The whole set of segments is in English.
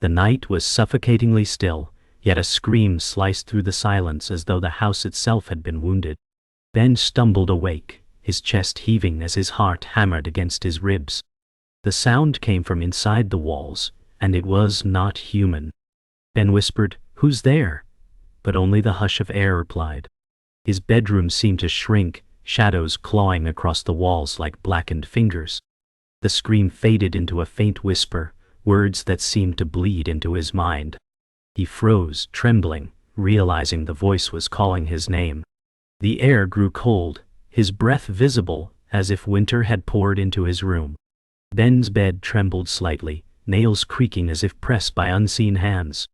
The night was suffocatingly still, yet a scream sliced through the silence as though the house itself had been wounded. Ben stumbled awake, his chest heaving as his heart hammered against his ribs. The sound came from inside the walls, and it was not human. Ben whispered, "Who's there?" But only the hush of air replied. His bedroom seemed to shrink, shadows clawing across the walls like blackened fingers. The scream faded into a faint whisper, words that seemed to bleed into his mind. He froze, trembling, realizing the voice was calling his name. The air grew cold, his breath visible, as if winter had poured into his room. Ben's bed trembled slightly, nails creaking as if pressed by unseen hands.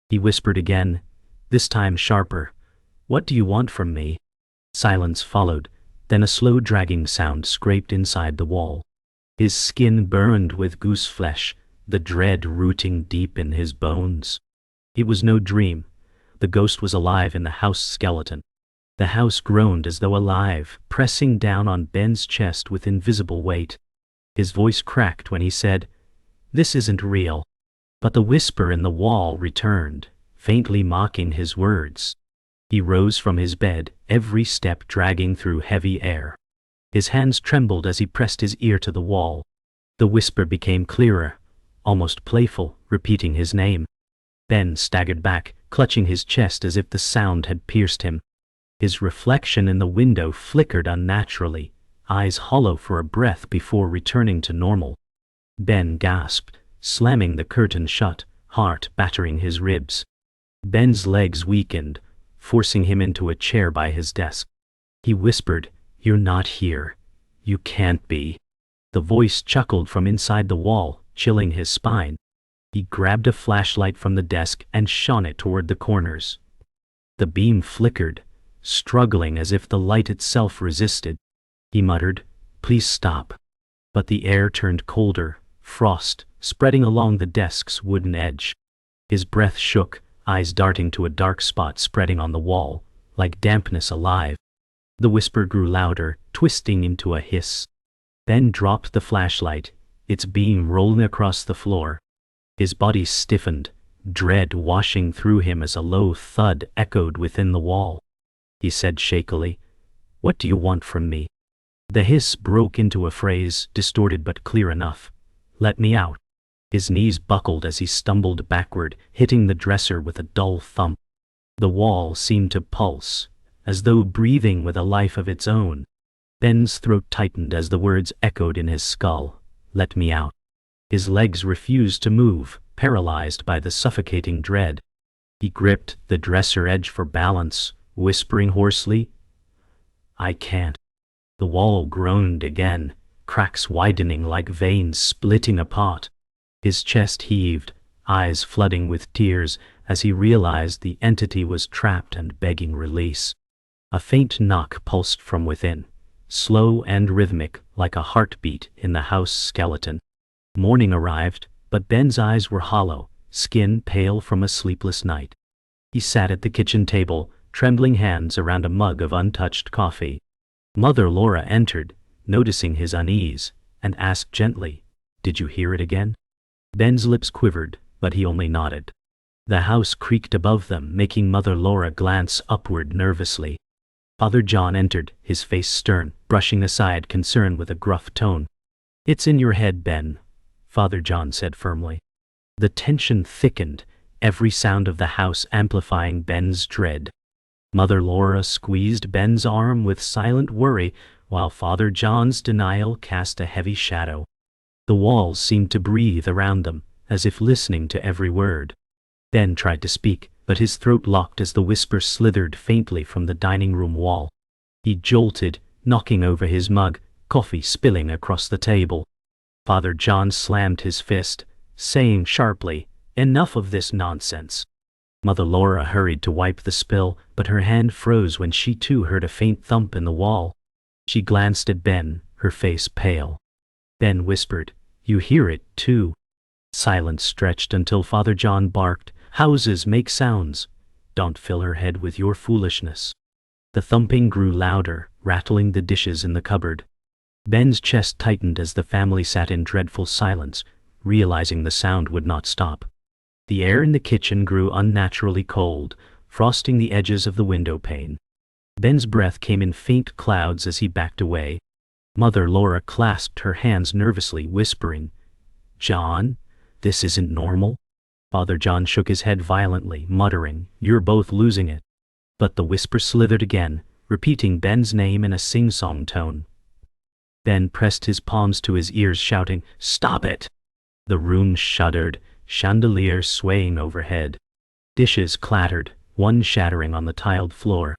He whispered again, this time sharper, "What do you want from me?" Silence followed, then a slow dragging sound scraped inside the wall. His skin burned with goose flesh, the dread rooting deep in his bones. It was no dream. The ghost was alive in the house skeleton. The house groaned as though alive, pressing down on Ben's chest with invisible weight. His voice cracked when he said, "This isn't real." But the whisper in the wall returned, faintly mocking his words. He rose from his bed, every step dragging through heavy air. His hands trembled as he pressed his ear to the wall. The whisper became clearer, almost playful, repeating his name. Ben staggered back, clutching his chest as if the sound had pierced him. His reflection in the window flickered unnaturally, eyes hollow for a breath before returning to normal. Ben gasped, slamming the curtain shut, heart battering his ribs. Ben's legs weakened, forcing him into a chair by his desk. He whispered, "You're not here. You can't be." The voice chuckled from inside the wall, chilling his spine. He grabbed a flashlight from the desk and shone it toward the corners. The beam flickered, struggling as if the light itself resisted. He muttered, "Please stop." But the air turned colder, frost spreading along the desk's wooden edge. His breath shook, eyes darting to a dark spot spreading on the wall, like dampness alive. The whisper grew louder, twisting into a hiss. Ben dropped the flashlight, its beam rolling across the floor. His body stiffened, dread washing through him as a low thud echoed within the wall. He said shakily, "What do you want from me?" The hiss broke into a phrase, distorted but clear enough. "Let me out." His knees buckled as he stumbled backward, hitting the dresser with a dull thump. The wall seemed to pulse, as though breathing with a life of its own. Ben's throat tightened as the words echoed in his skull, "Let me out." His legs refused to move, paralyzed by the suffocating dread. He gripped the dresser edge for balance, whispering hoarsely, "I can't." The wall groaned again, cracks widening like veins splitting apart. His chest heaved, eyes flooding with tears as he realized the entity was trapped and begging release. A faint knock pulsed from within, slow and rhythmic like a heartbeat in the house skeleton. Morning arrived, but Ben's eyes were hollow, skin pale from a sleepless night. He sat at the kitchen table, trembling hands around a mug of untouched coffee. Mother Laura entered, noticing his unease, and asked gently, "Did you hear it again?" Ben's lips quivered, but he only nodded. The house creaked above them, making Mother Laura glance upward nervously. Father John entered, his face stern, brushing aside concern with a gruff tone. "It's in your head, Ben," Father John said firmly. The tension thickened, every sound of the house amplifying Ben's dread. Mother Laura squeezed Ben's arm with silent worry, while Father John's denial cast a heavy shadow. The walls seemed to breathe around them, as if listening to every word. Ben tried to speak, but his throat locked as the whisper slithered faintly from the dining room wall. He jolted, knocking over his mug, coffee spilling across the table. Father John slammed his fist, saying sharply, "Enough of this nonsense." Mother Laura hurried to wipe the spill, but her hand froze when she too heard a faint thump in the wall. She glanced at Ben, her face pale. Ben whispered, "You hear it, too." Silence stretched until Father John barked, "Houses make sounds. Don't fill her head with your foolishness." The thumping grew louder, rattling the dishes in the cupboard. Ben's chest tightened as the family sat in dreadful silence, realizing the sound would not stop. The air in the kitchen grew unnaturally cold, frosting the edges of the window pane. Ben's breath came in faint clouds as he backed away. Mother Laura clasped her hands nervously, whispering, "John, this isn't normal." Father John shook his head violently, muttering, "You're both losing it." But the whisper slithered again, repeating Ben's name in a sing-song tone. Ben pressed his palms to his ears, shouting, "Stop it!" The room shuddered, chandeliers swaying overhead. Dishes clattered, one shattering on the tiled floor.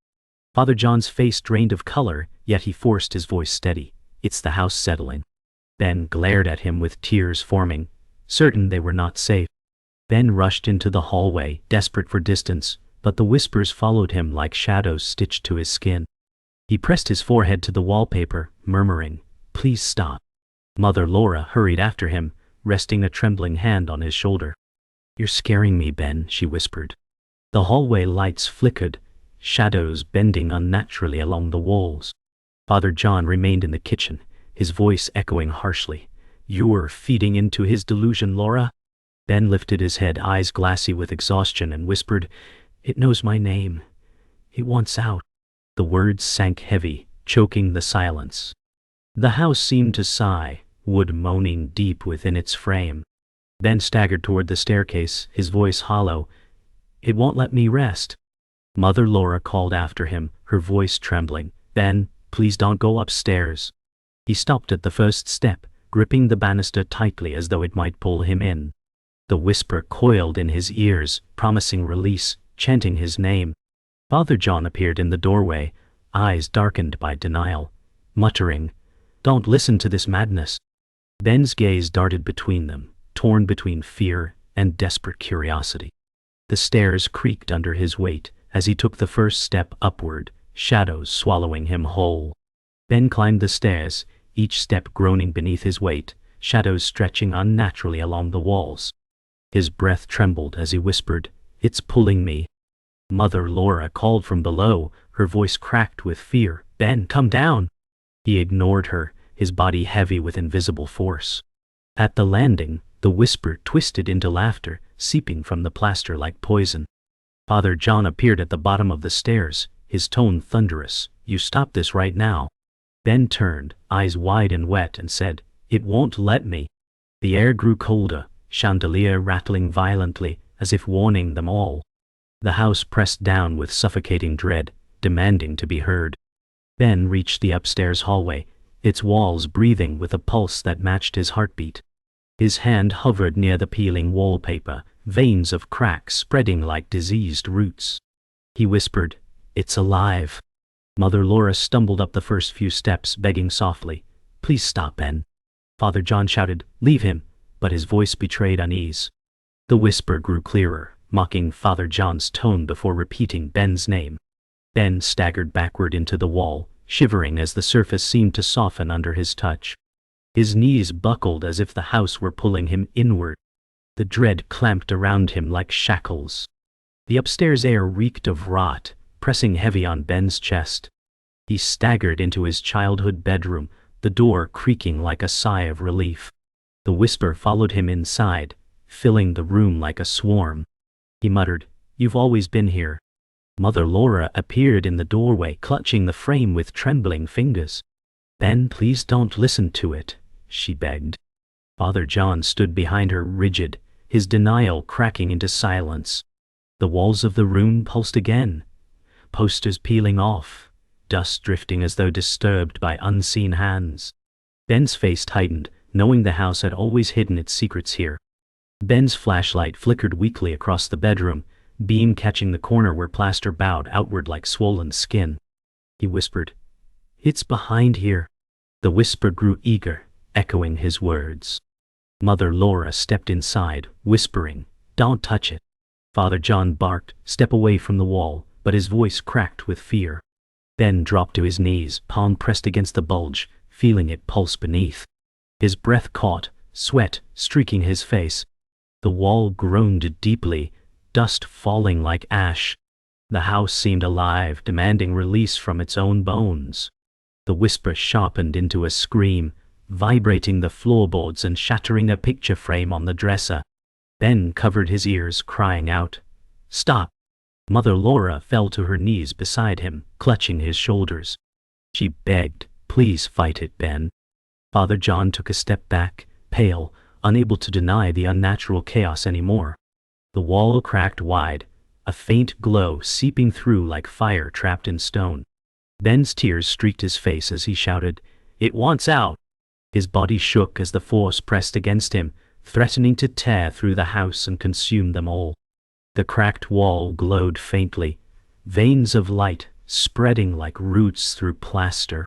Father John's face drained of color, yet he forced his voice steady. "It's the house settling." Ben glared at him with tears forming, certain they were not safe. Ben rushed into the hallway, desperate for distance, but the whispers followed him like shadows stitched to his skin. He pressed his forehead to the wallpaper, murmuring, "Please stop." Mother Laura hurried after him, resting a trembling hand on his shoulder. "You're scaring me, Ben," she whispered. The hallway lights flickered, shadows bending unnaturally along the walls. Father John remained in the kitchen, his voice echoing harshly. "You're feeding into his delusion, Laura." Ben lifted his head, eyes glassy with exhaustion, and whispered, "It knows my name. It wants out." The words sank heavy, choking the silence. The house seemed to sigh, wood moaning deep within its frame. Ben staggered toward the staircase, his voice hollow. "It won't let me rest." Mother Laura called after him, her voice trembling, "Ben, please don't go upstairs." He stopped at the first step, gripping the banister tightly as though it might pull him in. The whisper coiled in his ears, promising release, chanting his name. Father John appeared in the doorway, eyes darkened by denial, muttering, "Don't listen to this madness." Ben's gaze darted between them, torn between fear and desperate curiosity. The stairs creaked under his weight as he took the first step upward, shadows swallowing him whole. Ben climbed the stairs, each step groaning beneath his weight, shadows stretching unnaturally along the walls. His breath trembled as he whispered, "It's pulling me." Mother Laura called from below, her voice cracked with fear, "Ben, come down." He ignored her, his body heavy with invisible force. At the landing, the whisper twisted into laughter, seeping from the plaster like poison. Father John appeared at the bottom of the stairs, his tone thunderous, "You stop this right now." Ben turned, eyes wide and wet, and said, "It won't let me." The air grew colder, chandelier rattling violently, as if warning them all. The house pressed down with suffocating dread, demanding to be heard. Ben reached the upstairs hallway, its walls breathing with a pulse that matched his heartbeat. His hand hovered near the peeling wallpaper, veins of cracks spreading like diseased roots. He whispered, "It's alive." Mother Laura stumbled up the first few steps, begging softly, "Please stop, Ben." Father John shouted, "Leave him," but his voice betrayed unease. The whisper grew clearer, mocking Father John's tone before repeating Ben's name. Ben staggered backward into the wall, shivering as the surface seemed to soften under his touch. His knees buckled as if the house were pulling him inward. The dread clamped around him like shackles. The upstairs air reeked of rot, pressing heavy on Ben's chest. He staggered into his childhood bedroom, the door creaking like a sigh of relief. The whisper followed him inside, filling the room like a swarm. He muttered, "You've always been here." Mother Laura appeared in the doorway, clutching the frame with trembling fingers. "Ben, please don't listen to it," she begged. Father John stood behind her, rigid, his denial cracking into silence. The walls of the room pulsed again, posters peeling off, dust drifting as though disturbed by unseen hands. Ben's face tightened, knowing the house had always hidden its secrets here. Ben's flashlight flickered weakly across the bedroom, beam catching the corner where plaster bowed outward like swollen skin. He whispered, "It's behind here." The whisper grew eager, echoing his words. Mother Laura stepped inside, whispering, "Don't touch it." Father John barked, "Step away from the wall," but his voice cracked with fear. Ben dropped to his knees, palm pressed against the bulge, feeling it pulse beneath. His breath caught, sweat streaking his face. The wall groaned deeply, dust falling like ash. The house seemed alive, demanding release from its own bones. The whisper sharpened into a scream, vibrating the floorboards and shattering a picture frame on the dresser. Ben covered his ears, crying out, "Stop!" Mother Laura fell to her knees beside him, clutching his shoulders. She begged, "Please fight it, Ben." Father John took a step back, pale, unable to deny the unnatural chaos anymore. The wall cracked wide, a faint glow seeping through like fire trapped in stone. Ben's tears streaked his face as he shouted, "It wants out!" His body shook as the force pressed against him, threatening to tear through the house and consume them all. The cracked wall glowed faintly, veins of light spreading like roots through plaster.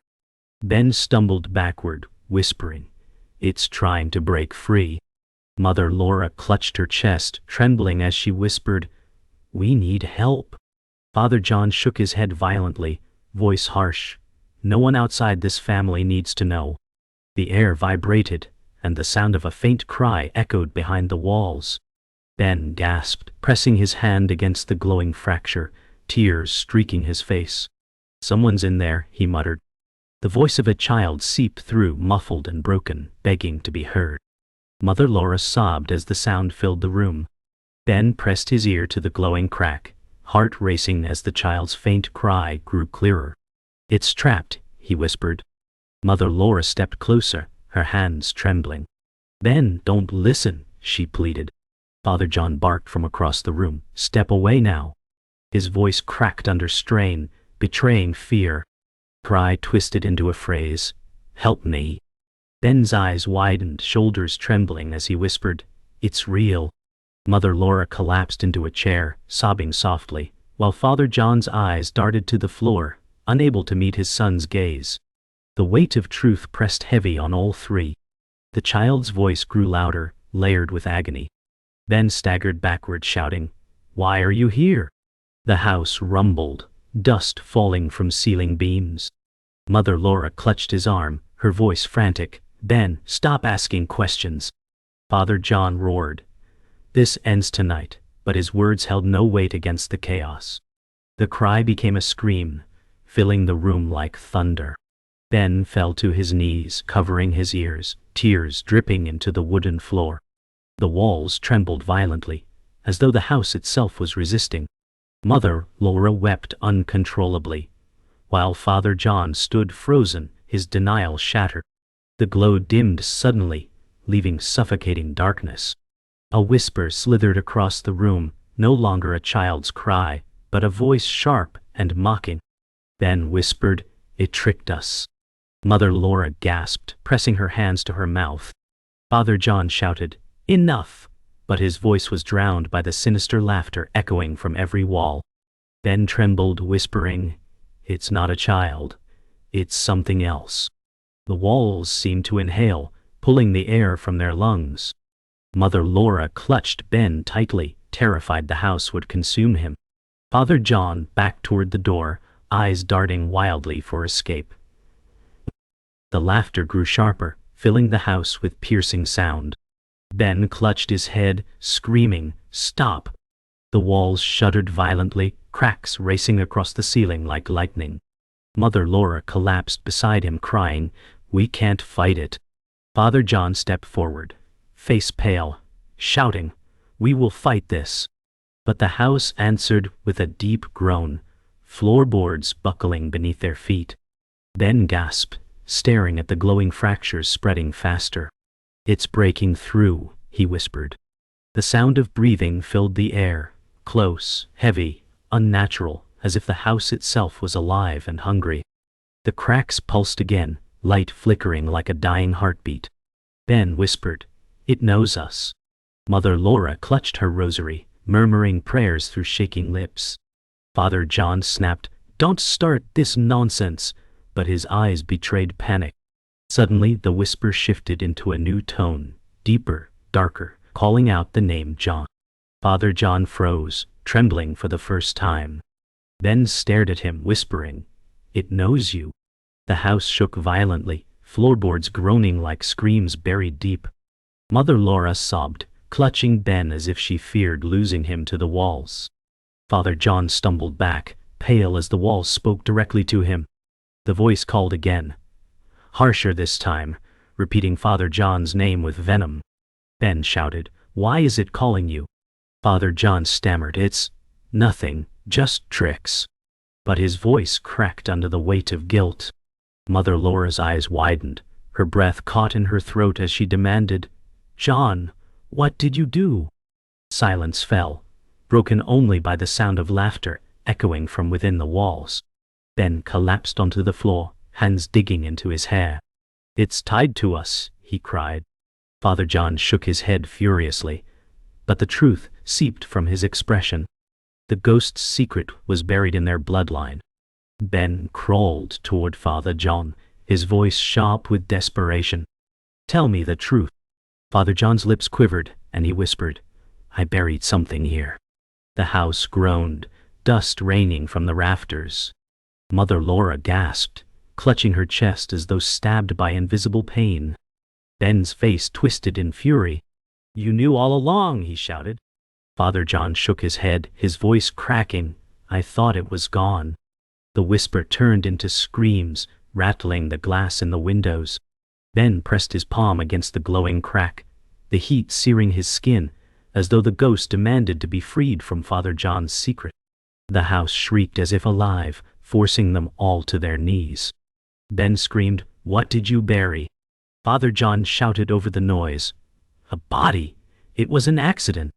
Ben stumbled backward, whispering, "It's trying to break free." Mother Laura clutched her chest, trembling as she whispered, "We need help." Father John shook his head violently, voice harsh, "No one outside this family needs to know." The air vibrated, and the sound of a faint cry echoed behind the walls. Ben gasped, pressing his hand against the glowing fracture, tears streaking his face. "Someone's in there," he muttered. The voice of a child seeped through, muffled and broken, begging to be heard. Mother Laura sobbed as the sound filled the room. Ben pressed his ear to the glowing crack, heart racing as the child's faint cry grew clearer. "It's trapped," he whispered. Mother Laura stepped closer, her hands trembling. "Ben, don't listen," she pleaded. Father John barked from across the room, "Step away now." His voice cracked under strain, betraying fear. Cry twisted into a phrase, "Help me." Ben's eyes widened, shoulders trembling as he whispered, "It's real." Mother Laura collapsed into a chair, sobbing softly, while Father John's eyes darted to the floor, unable to meet his son's gaze. The weight of truth pressed heavy on all three. The child's voice grew louder, layered with agony. Ben staggered backward, shouting, "Why are you here?" The house rumbled, dust falling from ceiling beams. Mother Laura clutched his arm, her voice frantic, "Ben, stop asking questions." Father John roared, "This ends tonight," but his words held no weight against the chaos. The cry became a scream, filling the room like thunder. Ben fell to his knees, covering his ears, tears dripping into the wooden floor. The walls trembled violently, as though the house itself was resisting. Mother Laura wept uncontrollably, while Father John stood frozen, his denial shattered. The glow dimmed suddenly, leaving suffocating darkness. A whisper slithered across the room, no longer a child's cry, but a voice sharp and mocking. Ben whispered, "It tricked us." Mother Laura gasped, pressing her hands to her mouth. Father John shouted, "Enough!" but his voice was drowned by the sinister laughter echoing from every wall. Ben trembled, whispering, "It's not a child. It's something else." The walls seemed to inhale, pulling the air from their lungs. Mother Laura clutched Ben tightly, terrified the house would consume him. Father John backed toward the door, eyes darting wildly for escape. The laughter grew sharper, filling the house with piercing sound. Ben clutched his head, screaming, "Stop!" The walls shuddered violently, cracks racing across the ceiling like lightning. Mother Laura collapsed beside him, crying, "We can't fight it." Father John stepped forward, face pale, shouting, "We will fight this." But the house answered with a deep groan, floorboards buckling beneath their feet. Ben gasped, staring at the glowing fractures spreading faster. "It's breaking through," he whispered. The sound of breathing filled the air, close, heavy, unnatural, as if the house itself was alive and hungry. The cracks pulsed again, light flickering like a dying heartbeat. Ben whispered, "It knows us." Mother Laura clutched her rosary, murmuring prayers through shaking lips. Father John snapped, "Don't start this nonsense," but his eyes betrayed panic. Suddenly the whisper shifted into a new tone, deeper, darker, calling out the name John. Father John froze, trembling for the first time. Ben stared at him, whispering, "It knows you." The house shook violently, floorboards groaning like screams buried deep. Mother Laura sobbed, clutching Ben as if she feared losing him to the walls. Father John stumbled back, pale as the walls spoke directly to him. The voice called again, harsher this time, repeating Father John's name with venom. Ben shouted, Why is it calling you? Father John stammered, It's nothing, just tricks. But his voice cracked under the weight of guilt. Mother Laura's eyes widened, her breath caught in her throat as she demanded, John, what did you do? Silence fell, broken only by the sound of laughter echoing from within the walls. Ben collapsed onto the floor, hands digging into his hair. It's tied to us, he cried. Father John shook his head furiously, but the truth seeped from his expression. The ghost's secret was buried in their bloodline. Ben crawled toward Father John, his voice sharp with desperation. Tell me the truth. Father John's lips quivered, and he whispered, I buried something here. The house groaned, dust raining from the rafters. Mother Laura gasped, clutching her chest as though stabbed by invisible pain. Ben's face twisted in fury. You knew all along, he shouted. Father John shook his head, his voice cracking. I thought it was gone. The whisper turned into screams, rattling the glass in the windows. Ben pressed his palm against the glowing crack, the heat searing his skin, as though the ghost demanded to be freed from Father John's secret. The house shrieked as if alive, forcing them all to their knees. Ben screamed, What did you bury? Father John shouted over the noise, A body! It was an accident!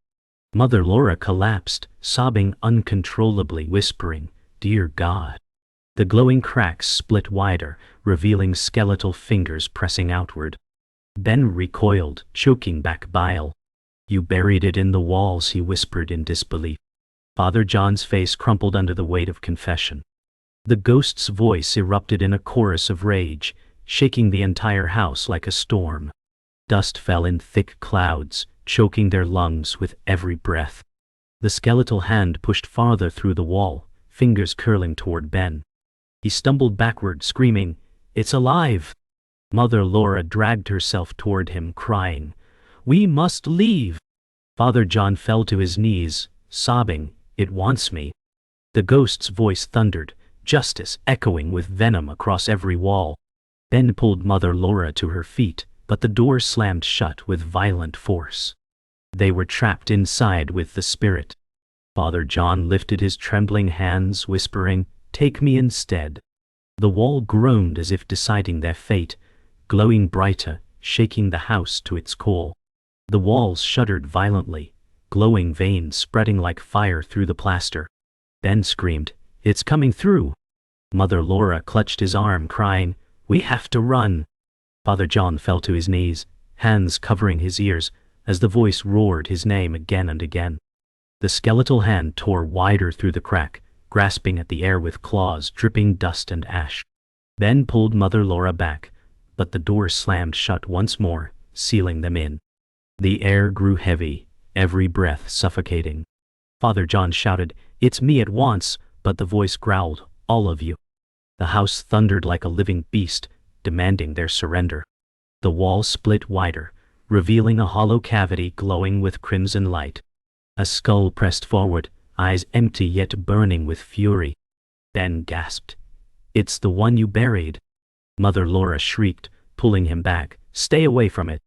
Mother Laura collapsed, sobbing uncontrollably, whispering, Dear God! The glowing cracks split wider, revealing skeletal fingers pressing outward. Ben recoiled, choking back bile. You buried it in the walls, he whispered in disbelief. Father John's face crumpled under the weight of confession. The ghost's voice erupted in a chorus of rage, shaking the entire house like a storm. Dust fell in thick clouds, choking their lungs with every breath. The skeletal hand pushed farther through the wall, fingers curling toward Ben. He stumbled backward, screaming, It's alive! Mother Laura dragged herself toward him, crying, We must leave! Father John fell to his knees, sobbing, It wants me. The ghost's voice thundered, justice echoing with venom across every wall. Ben pulled Mother Laura to her feet, but the door slammed shut with violent force. They were trapped inside with the spirit. Father John lifted his trembling hands, whispering, Take me instead. The wall groaned as if deciding their fate, glowing brighter, shaking the house to its core. The walls shuddered violently, glowing veins spreading like fire through the plaster. Ben screamed, It's coming through! Mother Laura clutched his arm, crying, We have to run! Father John fell to his knees, hands covering his ears, as the voice roared his name again and again. The skeletal hand tore wider through the crack, grasping at the air with claws dripping dust and ash. Ben pulled Mother Laura back, but the door slammed shut once more, sealing them in. The air grew heavy, every breath suffocating. Father John shouted, It's me at once, but the voice growled, All of you. The house thundered like a living beast, demanding their surrender. The wall split wider, revealing a hollow cavity glowing with crimson light. A skull pressed forward, eyes empty yet burning with fury. Ben gasped, It's the one you buried. Mother Laura shrieked, pulling him back, Stay away from it.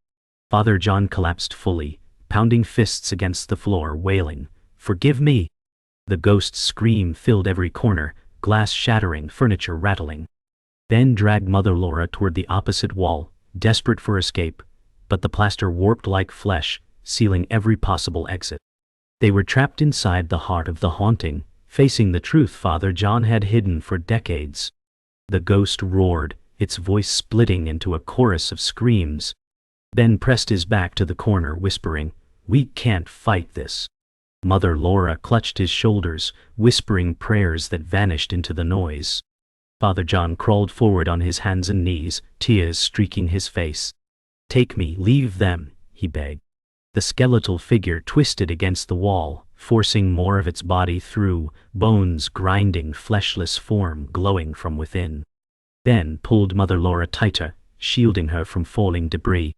Father John collapsed fully, pounding fists against the floor, wailing, Forgive me. The ghost's scream filled every corner, glass shattering, furniture rattling. Ben dragged Mother Laura toward the opposite wall, desperate for escape, but the plaster warped like flesh, sealing every possible exit. They were trapped inside the heart of the haunting, facing the truth Father John had hidden for decades. The ghost roared, its voice splitting into a chorus of screams. Ben pressed his back to the corner, whispering, We can't fight this. Mother Laura clutched his shoulders, whispering prayers that vanished into the noise. Father John crawled forward on his hands and knees, tears streaking his face. Take me, leave them, he begged. The skeletal figure twisted against the wall, forcing more of its body through, bones grinding, fleshless form glowing from within. Ben pulled Mother Laura tighter, shielding her from falling debris.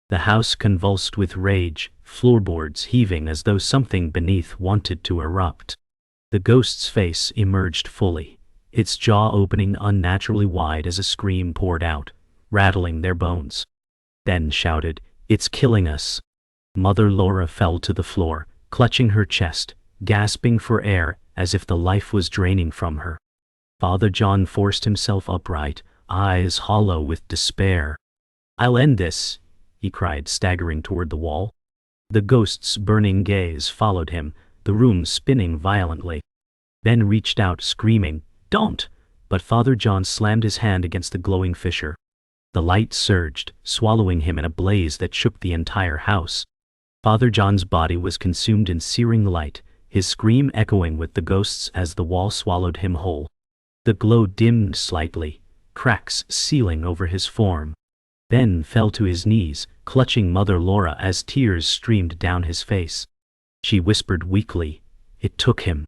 The house convulsed with rage, floorboards heaving as though something beneath wanted to erupt. The ghost's face emerged fully, its jaw opening unnaturally wide as a scream poured out, rattling their bones. Ben shouted, It's killing us. Mother Laura fell to the floor, clutching her chest, gasping for air as if the life was draining from her. Father John forced himself upright, eyes hollow with despair. "I'll end this," he cried, staggering toward the wall. The ghost's burning gaze followed him, the room spinning violently. Ben reached out, screaming, "Don't!" But Father John slammed his hand against the glowing fissure. The light surged, swallowing him in a blaze that shook the entire house. Father John's body was consumed in searing light, his scream echoing with the ghost's as the wall swallowed him whole. The glow dimmed slightly, cracks sealing over his form. Ben fell to his knees, clutching Mother Laura as tears streamed down his face. She whispered weakly, "It took him."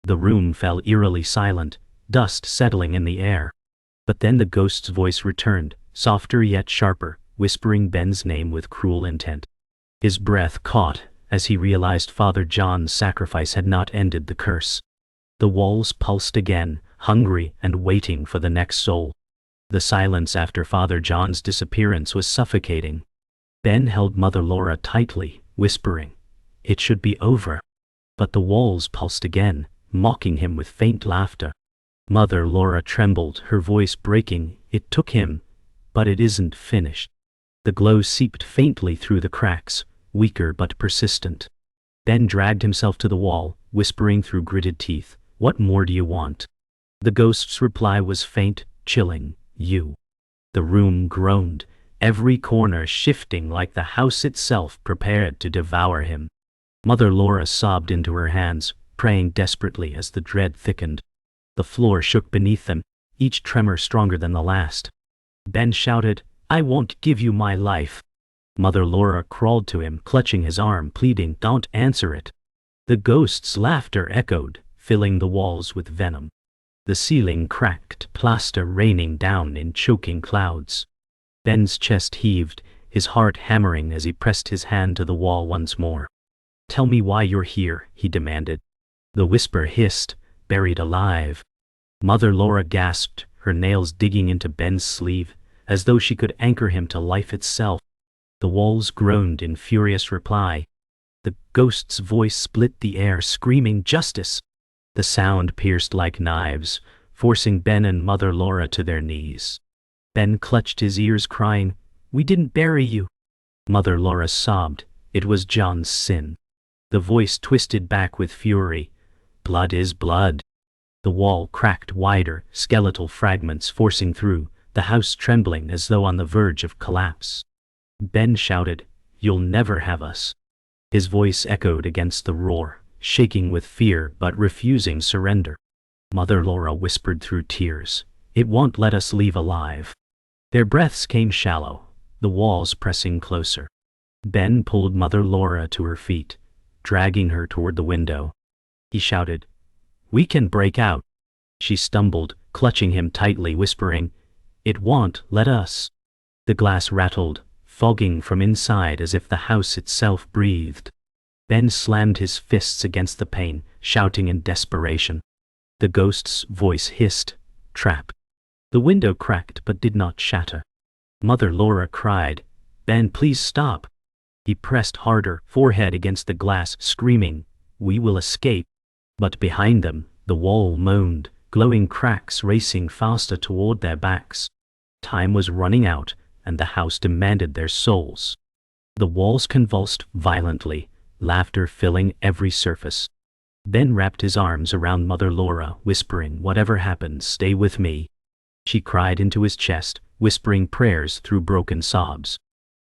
The room fell eerily silent, dust settling in the air. But then the ghost's voice returned, softer yet sharper, whispering Ben's name with cruel intent. His breath caught as he realized Father John's sacrifice had not ended the curse. The walls pulsed again, hungry and waiting for the next soul. The silence after Father John's disappearance was suffocating. Ben held Mother Laura tightly, whispering, "It should be over." But the walls pulsed again, mocking him with faint laughter. Mother Laura trembled, her voice breaking, "It took him, but it isn't finished." The glow seeped faintly through the cracks, weaker but persistent. Ben dragged himself to the wall, whispering through gritted teeth, "What more do you want?" The ghost's reply was faint, chilling, "You." The room groaned, every corner shifting like the house itself prepared to devour him. Mother Laura sobbed into her hands, praying desperately as the dread thickened. The floor shook beneath them, each tremor stronger than the last. Ben shouted, "I won't give you my life." Mother Laura crawled to him, clutching his arm, pleading, "Don't answer it." The ghost's laughter echoed, filling the walls with venom. The ceiling cracked, plaster raining down in choking clouds. Ben's chest heaved, his heart hammering as he pressed his hand to the wall once more. "Tell me why you're here," he demanded. The whisper hissed, buried alive. Mother Laura gasped, her nails digging into Ben's sleeve, as though she could anchor him to life itself. The walls groaned in furious reply. The ghost's voice split the air, screaming, "Justice!" The sound pierced like knives, forcing Ben and Mother Laura to their knees. Ben clutched his ears, crying, "We didn't bury you." Mother Laura sobbed, "It was John's sin." The voice twisted back with fury, "Blood is blood." The wall cracked wider, skeletal fragments forcing through, the house trembling as though on the verge of collapse. Ben shouted, "You'll never have us." His voice echoed against the roar, shaking with fear but refusing surrender. Mother Laura whispered through tears, "It won't let us leave alive." Their breaths came shallow, the walls pressing closer. Ben pulled Mother Laura to her feet, dragging her toward the window. He shouted, "We can break out." She stumbled, clutching him tightly, whispering, "It won't let us." The glass rattled, fogging from inside as if the house itself breathed. Ben slammed his fists against the pane, shouting in desperation. The ghost's voice hissed, "Trap." The window cracked but did not shatter. Mother Laura cried, "Ben, please stop." He pressed harder, forehead against the glass, screaming, "We will escape." But behind them, the wall moaned, glowing cracks racing faster toward their backs. Time was running out, and the house demanded their souls. The walls convulsed violently, laughter filling every surface. Ben wrapped his arms around Mother Laura, whispering, "Whatever happens, stay with me." She cried into his chest, whispering prayers through broken sobs.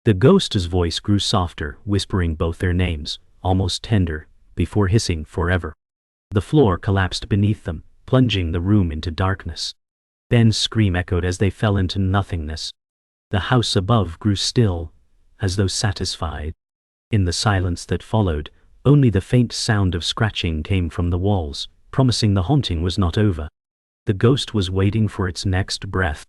The ghost's voice grew softer, whispering both their names, almost tender, before hissing forever. The floor collapsed beneath them, plunging the room into darkness. Ben's scream echoed as they fell into nothingness. The house above grew still, as though satisfied. In the silence that followed, only the faint sound of scratching came from the walls, promising the haunting was not over. The ghost was waiting for its next breath.